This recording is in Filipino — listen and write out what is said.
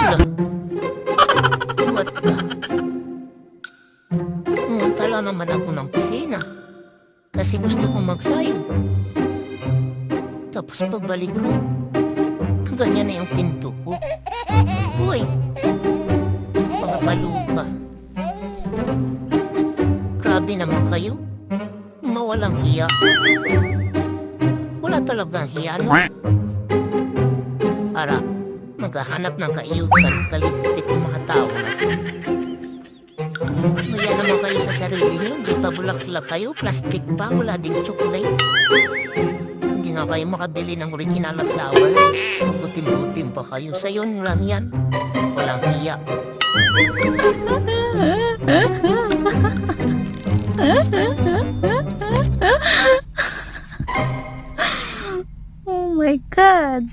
Hala, what the? Tala naman ako ng pisina. Kasi gusto kong magsayo. Tapos pagbalik ko, ganyan na yung pinto ko. Uy, mga palupa. Grabe naman kayo. Mawalang hiya. Wala talagang hiya, no? Para maghahanap ng kaiyutan, kalimtit ng mga tao na. Maya naman kayo sa sarili nyo. Di pa bulaklak kayo, plastic pa, wala ding chocolate. Hindi nga kayo makabili ng original na flower. Butim-butim pa kayo. Sa'yo lang yan. Walang hiya. Oh my God.